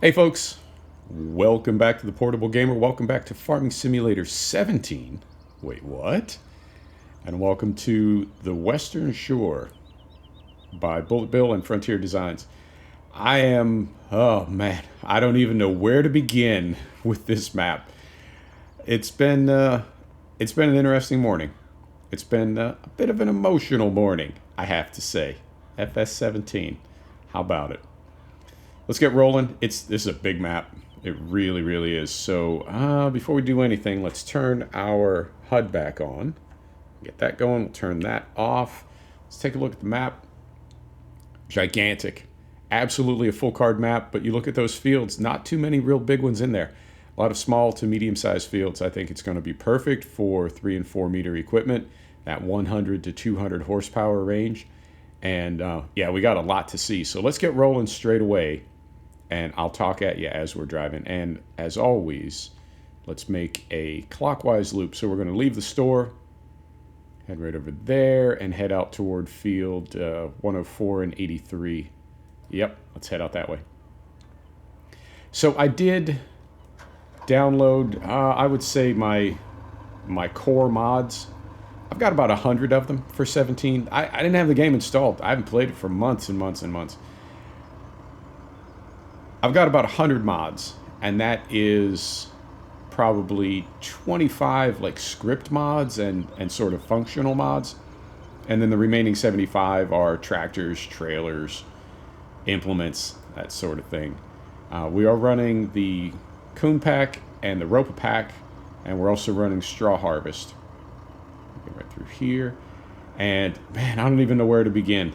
Hey folks, welcome back to the Portable Gamer. Welcome back to Farming Simulator 17. Wait, what? And welcome to the Western Shore by BulletBill and Frontier Designs. Oh man, I don't even know where to begin with this map. It's been an interesting morning. It's been a bit of an emotional morning, I have to say. FS17. How about it? Let's get rolling. This is a big map. It really, really is. So before we do anything, let's turn our HUD back on. Get that going. We'll turn that off. Let's take a look at the map. Gigantic. Absolutely a full card map, but you look at those fields, not too many real big ones in there. A lot of small to medium-sized fields. I think it's going to be perfect for 3 and 4 meter equipment, that 100 to 200 horsepower range. And yeah, we got a lot to see. So let's get rolling straight away. And I'll talk at you as we're driving. And as always, let's make a clockwise loop. So we're going to leave the store, head right over there, and head out toward field 104 and 83. Yep, let's head out that way. So I did download, I would say, my core mods. I've got about 100 of them for 17. I didn't have the game installed. I haven't played it for months and months and months. I've got about 100 mods, and that is probably 25 like script mods and sort of functional mods. And then the remaining 75 are tractors, trailers, implements, that sort of thing. We are running the Coon Pack and the Ropa Pack, and we're also running Straw Harvest. Get right through here. And man, I don't even know where to begin.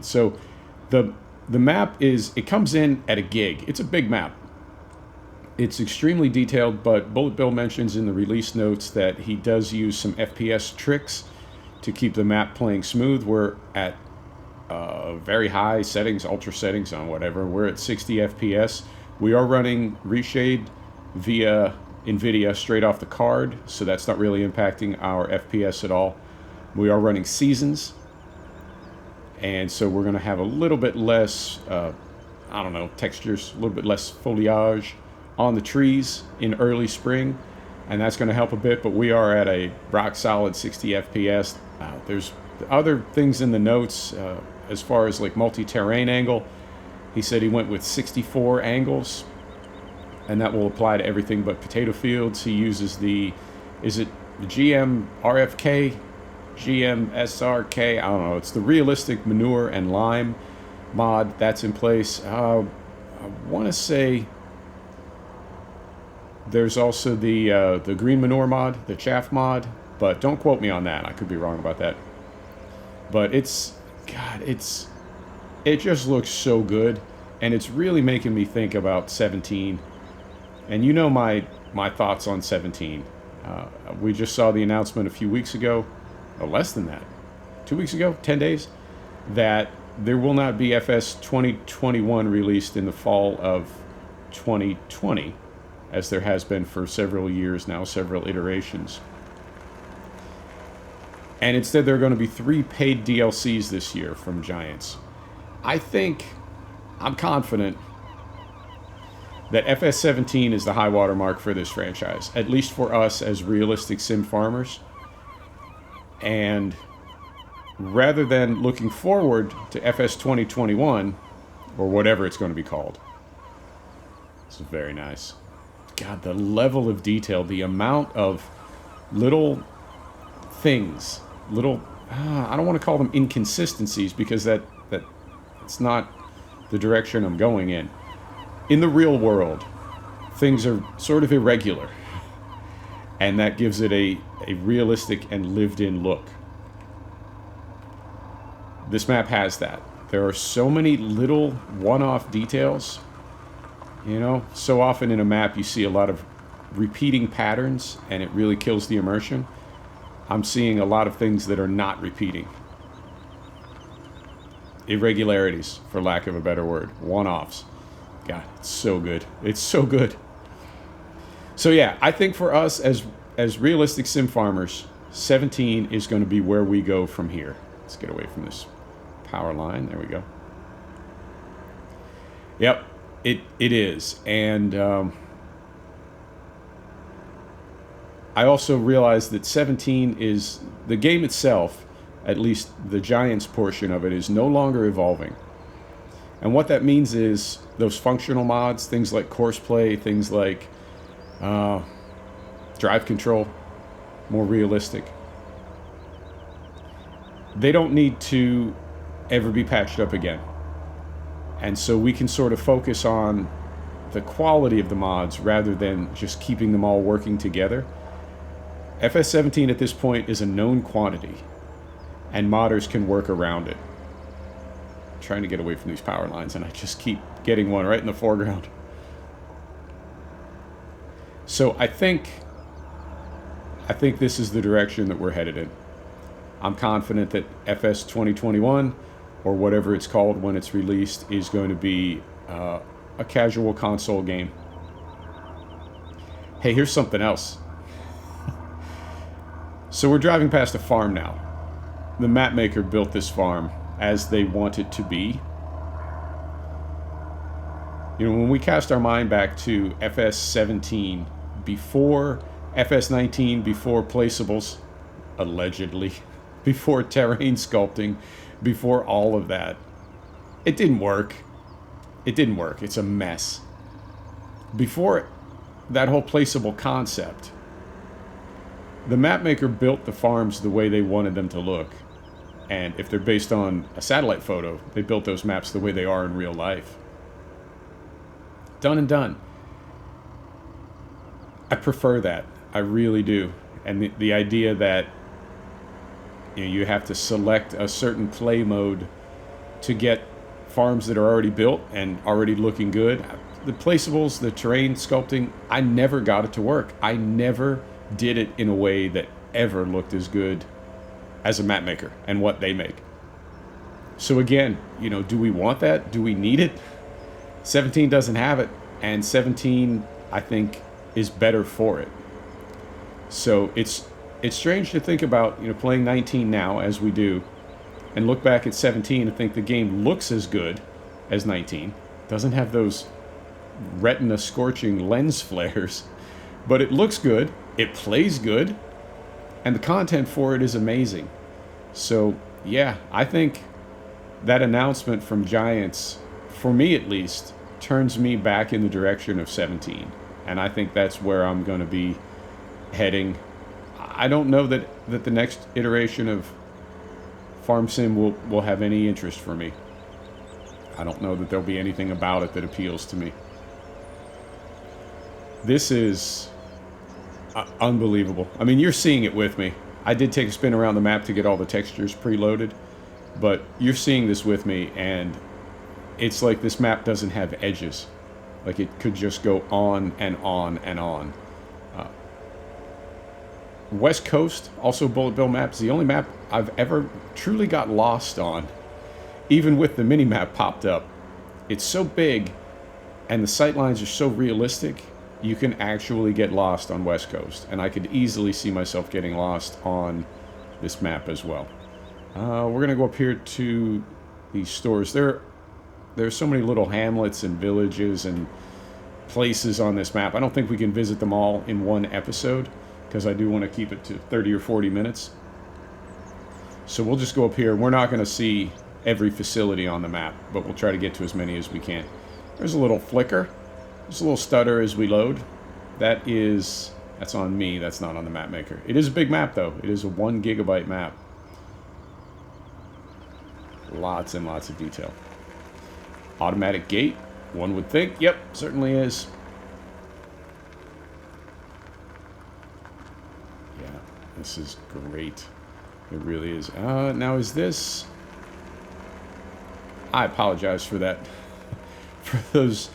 So the map it comes in at a gig. It's a big map. It's extremely detailed, but BulletBill mentions in the release notes that he does use some FPS tricks to keep the map playing smooth. We're at very high settings, ultra settings on whatever. We're at 60 FPS. We are running reshade via NVIDIA straight off the card, so that's not really impacting our FPS at all. We are running seasons. And so we're going to have a little bit less, textures, a little bit less foliage on the trees in early spring. And that's going to help a bit, but we are at a rock solid 60 FPS. There's other things in the notes as far as like multi-terrain angle. He said he went with 64 angles, and that will apply to everything but potato fields. He uses the GM RFK? GMSRK, I don't know, it's the realistic manure and lime mod that's in place. I want to say there's also the green manure mod, the chaff mod, but don't quote me on that. I could be wrong about that. But it just looks so good, and it's really making me think about 17. And you know my thoughts on 17. We just saw the announcement a few weeks ago. Oh, less than that. 2 weeks ago, 10 days, that there will not be FS 2021 released in the fall of 2020, as there has been for several years now, several iterations. And instead, there are going to be 3 paid DLCs this year from Giants. I'm confident that FS17 is the high water mark for this franchise, at least for us as realistic sim farmers. And rather than looking forward to FS 2021, or whatever it's going to be called, this is very nice. God, the level of detail, the amount of little things, I don't want to call them inconsistencies, because it's not the direction I'm going in. In the real world, things are sort of irregular. And that gives it a realistic and lived-in look. This map has that. There are so many little one-off details. You know, so often in a map you see a lot of repeating patterns, and it really kills the immersion. I'm seeing a lot of things that are not repeating. Irregularities, for lack of a better word. One-offs. God, it's so good. It's so good. So yeah, I think for us as realistic sim farmers, 17 is going to be where we go from here. Let's get away from this power line. There we go. Yep. It is, and I also realized that 17 is the game itself. At least the Giants portion of it is no longer evolving, and what that means is those functional mods, things like courseplay, things like drive control, more realistic. They don't need to ever be patched up again. And so we can sort of focus on the quality of the mods rather than just keeping them all working together. FS17 at this point is a known quantity, and modders can work around it. I'm trying to get away from these power lines, and I just keep getting one right in the foreground. So I think this is the direction that we're headed in. I'm confident that FS 2021, or whatever it's called when it's released, is going to be a casual console game. Hey, here's something else. So we're driving past a farm now. The map maker built this farm as they want it to be. You know, when we cast our mind back to FS17, before FS19, before placeables, allegedly, before terrain sculpting, before all of that, it didn't work. It didn't work. It's a mess. Before that whole placeable concept, the map maker built the farms the way they wanted them to look. And if they're based on a satellite photo, they built those maps the way they are in real life. Done and done. I prefer that. I really do. And the idea that you have to select a certain play mode to get farms that are already built and already looking good. The placeables, the terrain sculpting, I never got it to work. I never did it in a way that ever looked as good as a map maker and what they make. So again, do we want that? Do we need it? 17 doesn't have it, and 17, I think, is better for it. So it's strange to think about, playing 19 now as we do, and look back at 17 and think the game looks as good as 19. Doesn't have those retina scorching lens flares, but it looks good, it plays good, and the content for it is amazing. So yeah, I think that announcement from Giants, for me at least, turns me back in the direction of 17. And I think that's where I'm going to be heading. I don't know that the next iteration of Farm Sim will have any interest for me. I don't know that there'll be anything about it that appeals to me. This is unbelievable. I mean, you're seeing it with me. I did take a spin around the map to get all the textures preloaded, but you're seeing this with me, and it's like this map doesn't have edges. Like it could just go on and on and on. West Coast, also BulletBill maps, the only map I've ever truly got lost on, even with the mini-map popped up. It's so big, and the sightlines are so realistic, you can actually get lost on West Coast. And I could easily see myself getting lost on this map as well. We're going to go up here to these stores. There's so many little hamlets and villages and places on this map. I don't think we can visit them all in one episode, because I do want to keep it to 30 or 40 minutes. So we'll just go up here. We're not going to see every facility on the map, but we'll try to get to as many as we can. There's a little flicker. There's a little stutter as we load. That's on me. That's not on the map maker. It is a big map, though. It is a 1 gigabyte map. Lots and lots of detail. Automatic gate, one would think. Yep, certainly is. Yeah, this is great. It really is. Now is this... I apologize for that. For those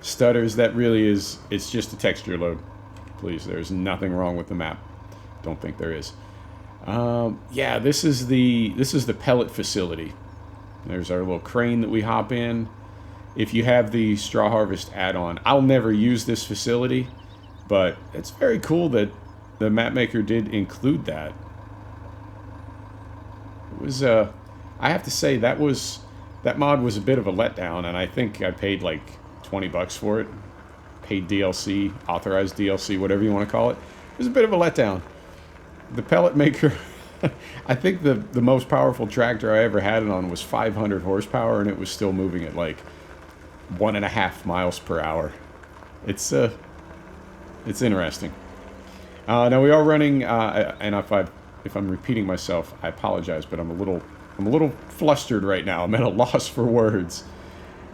stutters, that really is... It's just a texture load. Please, there's nothing wrong with the map. Don't think there is. Yeah, this is the Pellet Facility. There's our little crane that we hop in. If you have the Straw Harvest add-on, I'll never use this facility, but it's very cool that the map maker did include that. It was, I have to say, that mod was a bit of a letdown, and I think I paid like 20 bucks for it. Paid DLC, authorized DLC, whatever you want to call it. It was a bit of a letdown. The pellet maker, I think the most powerful tractor I ever had it on was 500 horsepower, and it was still moving at like 1.5 miles per hour. It's interesting. Now we are running, and if I'm repeating myself, I apologize, but I'm a little flustered right now. I'm at a loss for words.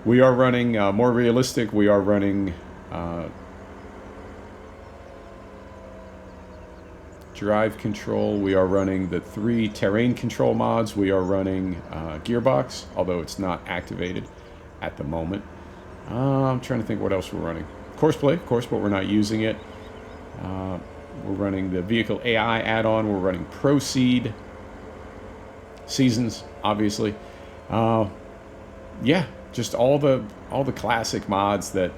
We are running more realistic. We are running drive control. We are running the 3 terrain control mods. We are running gearbox, although it's not activated at the moment. I'm trying to think what else we're running. Courseplay, of course, but we're not using it. We're running the vehicle AI add-on. We're running Proceed. Seasons, obviously. Yeah, just all the classic mods that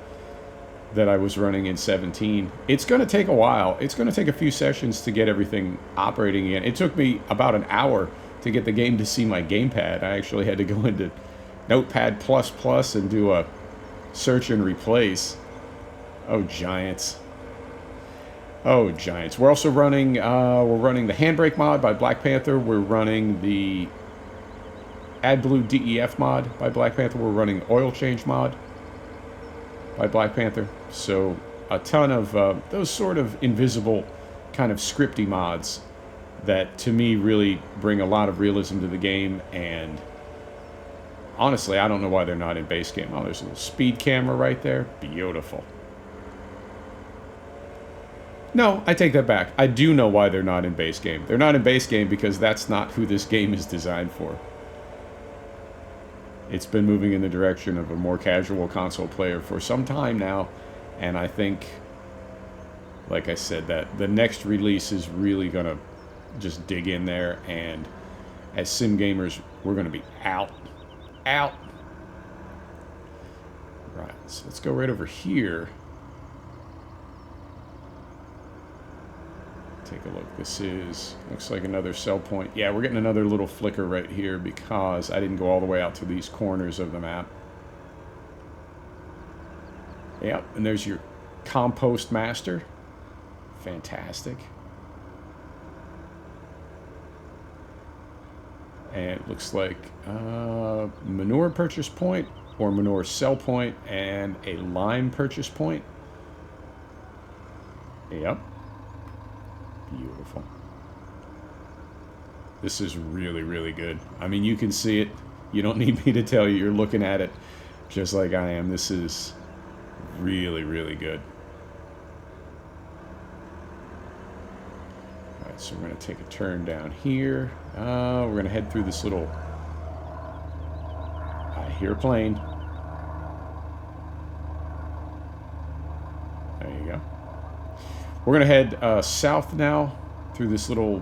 I was running in 17. It's going to take a while. It's going to take a few sessions to get everything operating again. It took me about an hour to get the game to see my gamepad. I actually had to go into Notepad++ and do a search and replace. Oh, giants. Oh, giants. We're also running, the Handbrake mod by Black Panther. We're running the AdBlue DEF mod by Black Panther. We're running Oil Change mod by Black Panther. So a ton of those sort of invisible kind of scripty mods that to me really bring a lot of realism to the game. And honestly, I don't know why they're not in base game. Oh, there's a little speed camera right there. Beautiful. No, I take that back. I do know why they're not in base game. They're not in base game because that's not who this game is designed for. It's been moving in the direction of a more casual console player for some time now, and I think, like I said, that the next release is really going to just dig in there, and as sim gamers, we're going to be out. Right, so let's go right over here. Take a look. This looks like another sell point. Yeah, we're getting another little flicker right here because I didn't go all the way out to these corners of the map. Yep, and there's your Compost Master. Fantastic. And it looks like manure purchase point or manure sell point and a lime purchase point. Yep. Beautiful. This is really, really good. I mean, you can see it. You don't need me to tell you. You're looking at it just like I am. This is really, really good. All right, so we're going to take a turn down here. We're going to head through this little... I hear a plane. There you go. We're going to head south now through this little,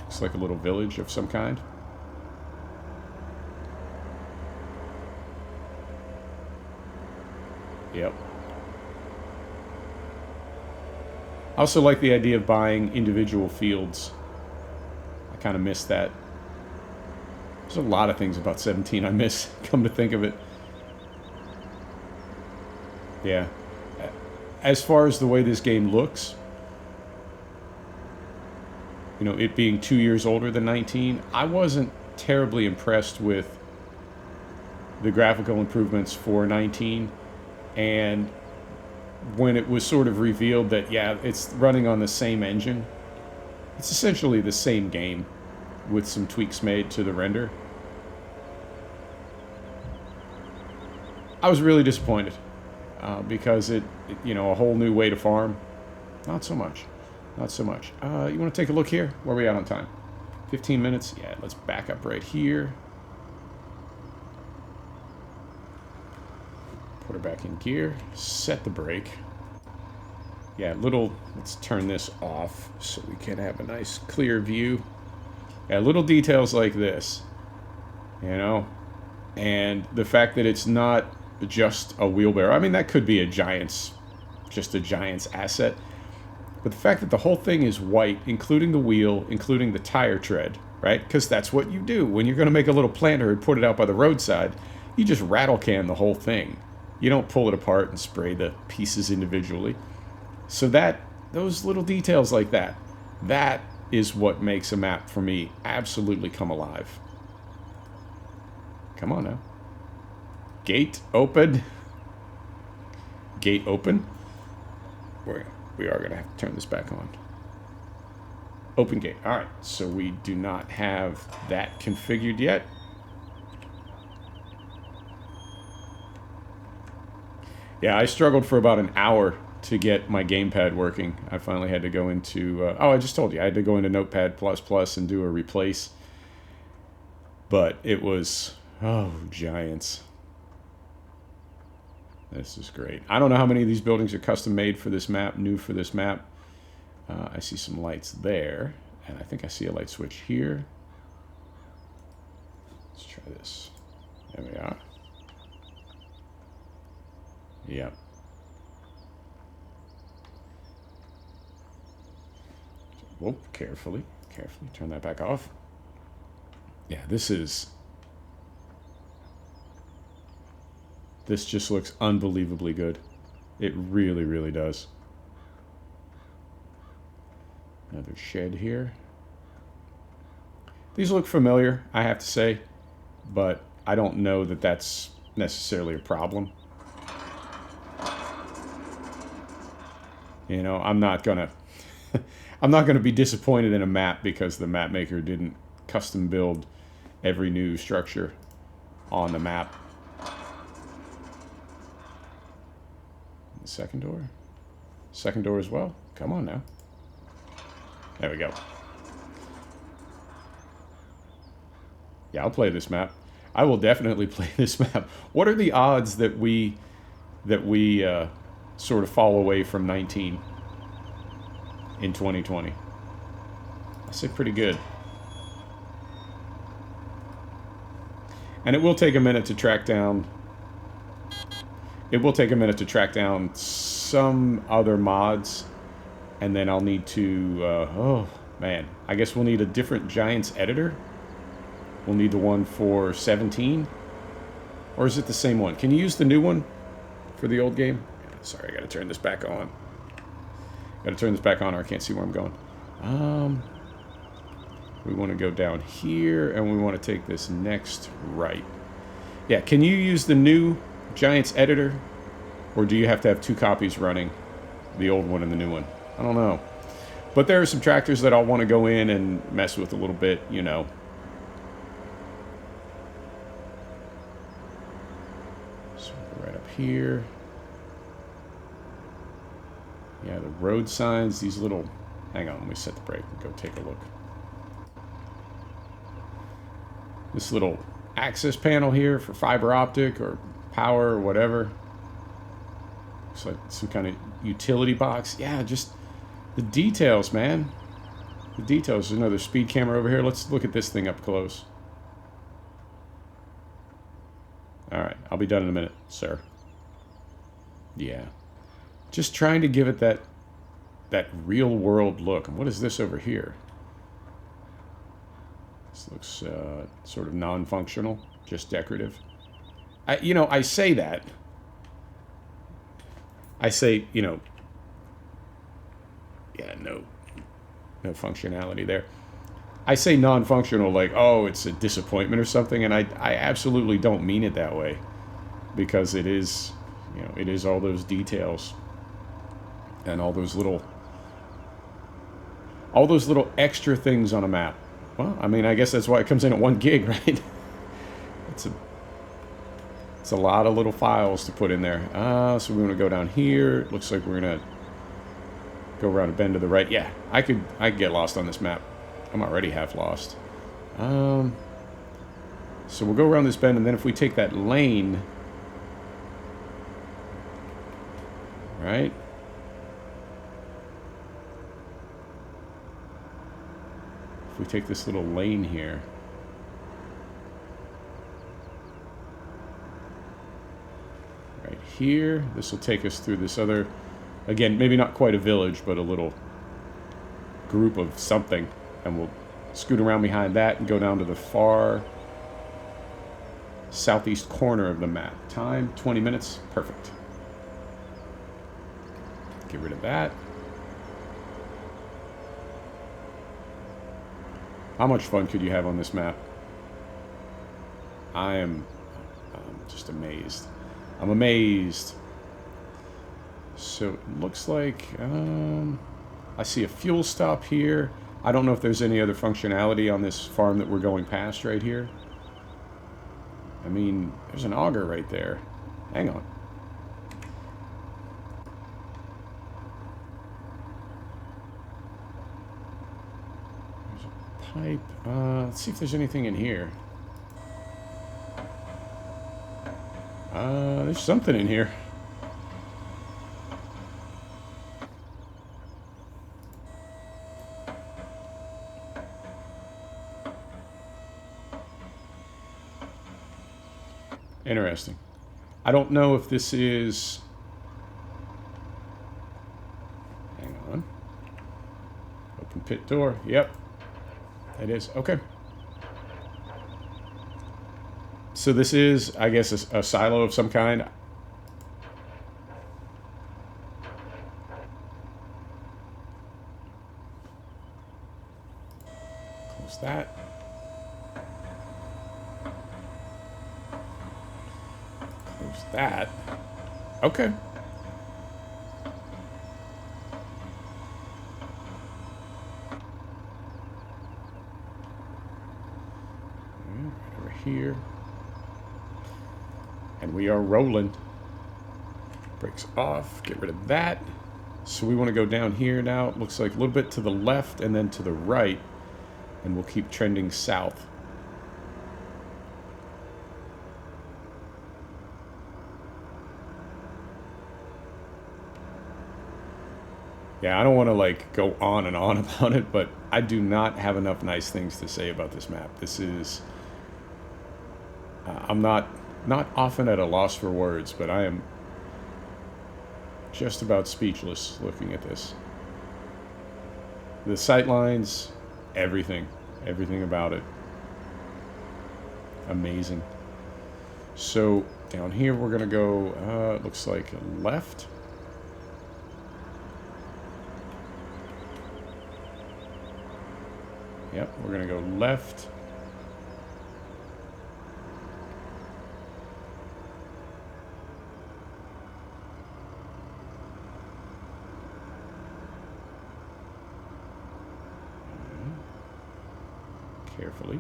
looks like a little village of some kind. Yep. I also like the idea of buying individual fields. I kind of miss that. There's a lot of things about 17 I miss, come to think of it. Yeah. As far as the way this game looks, you know, it being 2 years older than 19, I wasn't terribly impressed with the graphical improvements for 19. And when it was sort of revealed that, yeah, it's running on the same engine, it's essentially the same game with some tweaks made to the render. I was really disappointed. Because it, you know, a whole new way to farm. Not so much. Not so much. You want to take a look here? Where are we at on time? 15 minutes? Yeah, let's back up right here. Put her back in gear. Set the brake. Yeah, let's turn this off so we can have a nice clear view. Yeah, little details like this. You know? And the fact that it's not just a wheelbarrow. I mean, that could be just a giant's asset. But the fact that the whole thing is white, including the wheel, including the tire tread, right? Because that's what you do. When you're going to make a little planter and put it out by the roadside, you just rattle can the whole thing. You don't pull it apart and spray the pieces individually. So those little details like that is what makes a map for me absolutely come alive. Come on now. Gate open. Gate open. We are going to have to turn this back on. Open gate. All right, so we do not have that configured yet. Yeah, I struggled for about an hour to get my gamepad working. I finally had to go into... I just told you. I had to go into Notepad++ and do a replace. But it was... Oh, giants. This is great. I don't know how many of these buildings are custom made for this map, new for this map. I see some lights there, and I think I see a light switch here. Let's try this. There we are. Yep. Whoa, carefully, turn that back off. Yeah, this just looks unbelievably good. It really, really does. Another shed here. These look familiar, I have to say, but I don't know that that's necessarily a problem. You know, I'm not gonna be disappointed in a map because the map maker didn't custom build every new structure on the map. The second door? Second door as well? Come on now. There we go. Yeah, I'll play this map. I will definitely play this map. What are the odds that we sort of fall away from 19 in 2020? I say pretty good. And it will take a minute to track down. It will take a minute to track down some other mods. And then I'll need to, oh man, I guess we'll need a different Giants editor. We'll need the one for 17. Or is it the same one? Can you use the new one for the old game? Sorry, I gotta turn this back on. Gotta turn this back on or I can't see where I'm going. We want to go down here and we want to take this next right. Yeah, can you use the new Giants editor? Or do you have to have two copies running? The old one and the new one? I don't know. But there are some tractors that I'll want to go in and mess with a little bit, you know. So right up here. Yeah, the road signs, these little... Hang on, let me set the brake and go take a look. This little access panel here for fiber optic or power or whatever. Looks like some kind of utility box. Yeah, just... the details, man. The details. There's another speed camera over here. Let's look at this thing up close. Alright, I'll be done in a minute, sir. Yeah. Just trying to give it that real world look. And what is this over here? This looks sort of non-functional, just decorative. I say that. I say, yeah, no functionality there. I say non-functional like, oh, it's a disappointment or something, and I absolutely don't mean it that way, because it is, it is all those details and all those little extra things on a map. Well, I mean, I guess that's why it comes in at 1 gig, right? It's a lot of little files to put in there. So we want to go down here. It looks like we're gonna go around a bend to the right. Yeah, I could get lost on this map. I'm already half lost. So we'll go around this bend, and then if we take that lane, right? If we take this little lane here, right here, this will take us through this other, again, maybe not quite a village, but a little group of something. And we'll scoot around behind that and go down to the far southeast corner of the map. Time, 20 minutes. Perfect. Get rid of that. How much fun could you have on this map? I'm just amazed. I'm amazed. So it looks like I see a fuel stop here. I don't know if there's any other functionality on this farm that we're going past right here. I mean, there's an auger right there. Hang on. There's a pipe. Let's see if there's anything in here. There's something in here. Interesting. I don't know if this is... Hang on. Open pit door. Yep. It is. Okay. So this is, I guess, a silo of some kind. Close that. Close that. Okay. Right over here. And we are rolling. Brakes off. Get rid of that. So we want to go down here now. It looks like a little bit to the left and then to the right. And we'll keep trending south. Yeah, I don't want to like go on and on about it, but I do not have enough nice things to say about this map. This is... I'm not often at a loss for words, but I am just about speechless looking at this. The sight lines, everything about it. Amazing. So down here we're gonna go, it looks like left. Yep, we're gonna go left. Carefully.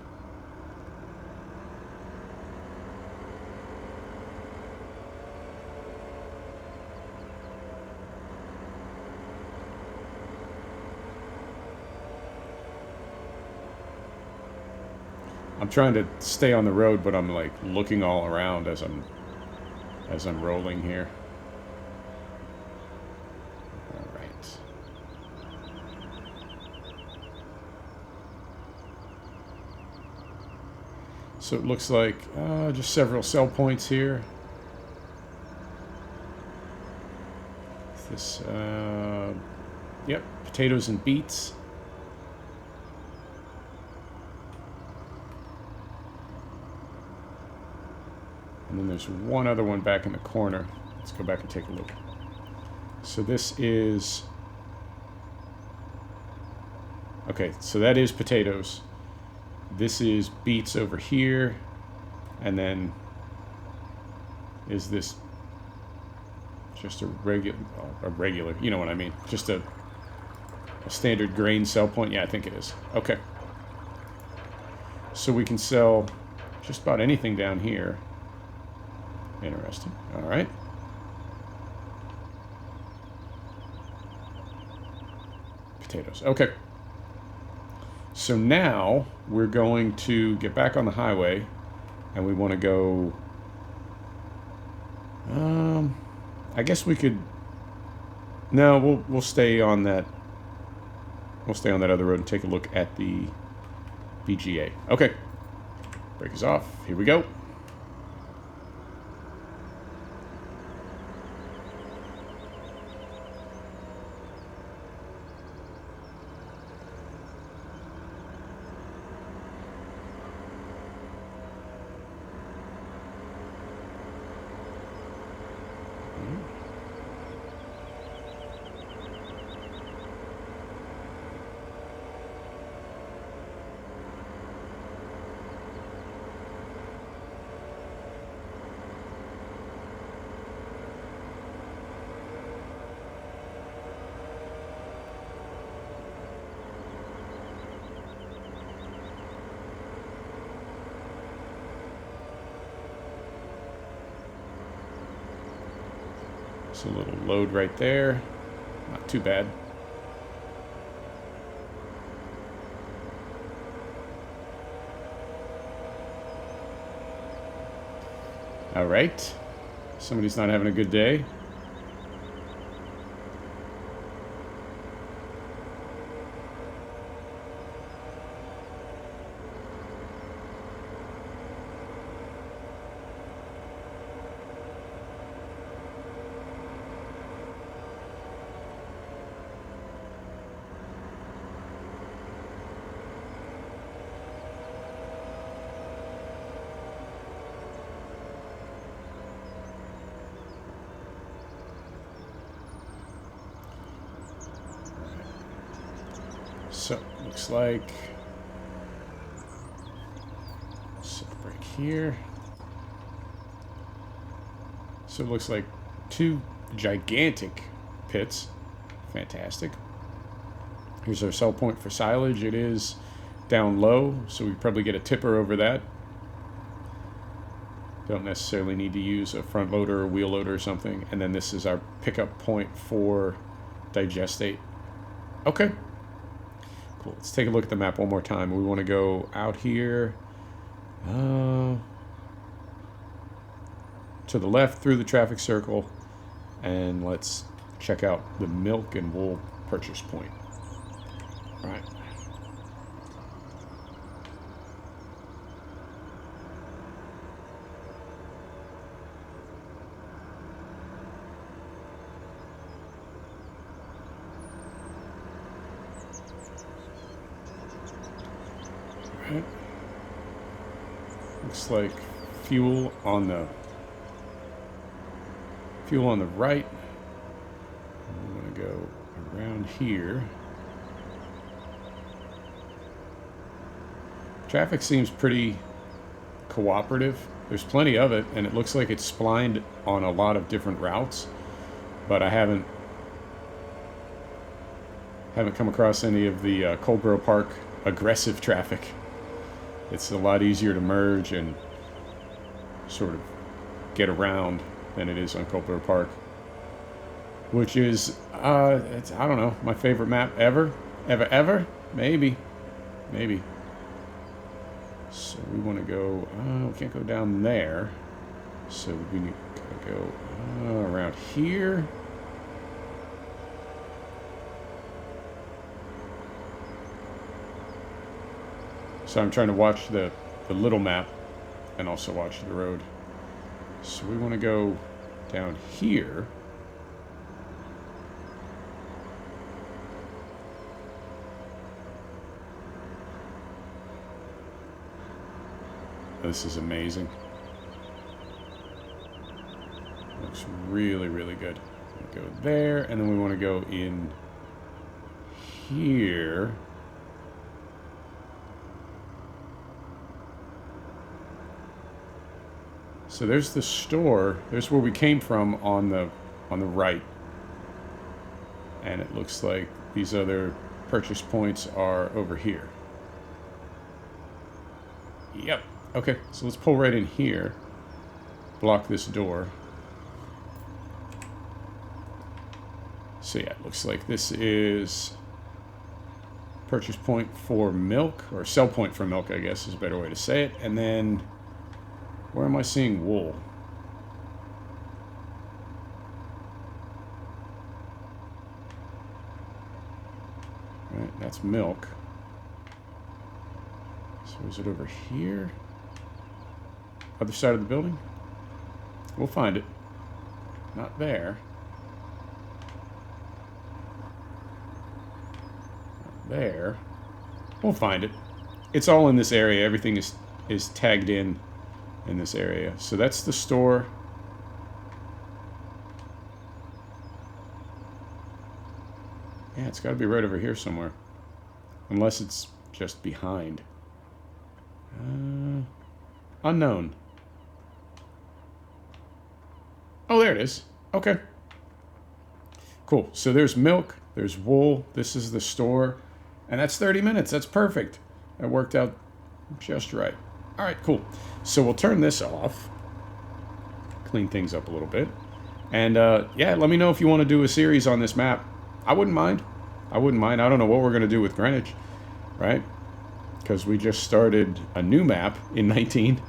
I'm trying to stay on the road, but I'm like looking all around as I'm rolling here. All right. So it looks like just several sell points here. This, yep, potatoes and beets. And then there's one other one back in the corner. Let's go back and take a look. So this is... Okay, so that is potatoes. This is beets over here. And then is this just a regular, you know what I mean? Just a standard grain sell point? Yeah, I think it is. Okay. So we can sell just about anything down here. Interesting. All right. Potatoes. Okay. So now we're going to get back on the highway, and we want to go. I guess we could. No, we'll stay on that. We'll stay on that other road and take a look at the BGA. Okay. Brake is off. Here we go. So a little load right there. Not too bad. All right. Somebody's not having a good day. So, looks like set the break here. So it looks like 2 gigantic pits. Fantastic. Here's our sell point for silage. It is down low, so we probably get a tipper over that. Don't necessarily need to use a front loader or wheel loader or something. And then this is our pickup point for digestate. Okay. Cool. Let's take a look at the map one more time. We want to go out here to the left through the traffic circle, and let's check out the milk and wool purchase point. All right. Right. Looks like fuel on the right. I'm going to go around here. Traffic seems pretty cooperative. There's plenty of it, and it looks like it's splined on a lot of different routes, but I haven't come across any of the Coldborough Park aggressive traffic. It's a lot easier to merge and sort of get around than it is on Coldborough Park, which is, it's, I don't know, my favorite map ever. Maybe. So we want to go, we can't go down there, so we need to go around here. So I'm trying to watch the little map and also watch the road. So we want to go down here. This is amazing. Looks really, really good. Go there, and then we want to go in here. So there's the store. There's where we came from on the right. And it looks like these other purchase points are over here. Yep. Okay, so let's pull right in here. Block this door. So yeah, it looks like this is purchase point for milk, or sell point for milk, I guess is a better way to say it. And then where am I seeing wool? Right, that's milk. So is it over here? Other side of the building? We'll find it. Not there. Not there. We'll find it. It's all in this area. Everything is tagged in this area. So that's the store. Yeah, it's got to be right over here somewhere. Unless it's just behind. Unknown. Oh, there it is. Okay. Cool. So there's milk. There's wool. This is the store. And that's 30 minutes. That's perfect. That worked out just right. All right, cool. So we'll turn this off. Clean things up a little bit. And yeah, let me know if you want to do a series on this map. I wouldn't mind. I wouldn't mind. I don't know what we're going to do with Greenwich, right? Because we just started a new map in 19.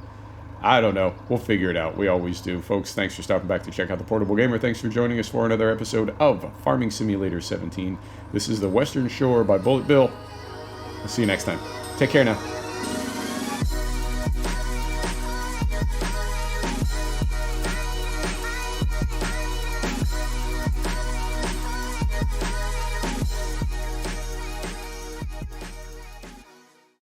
I don't know. We'll figure it out. We always do. Folks, thanks for stopping back to check out the Portable Gamer. Thanks for joining us for another episode of Farming Simulator 17. This is the Western Shore by BulletBill. I'll see you next time. Take care now.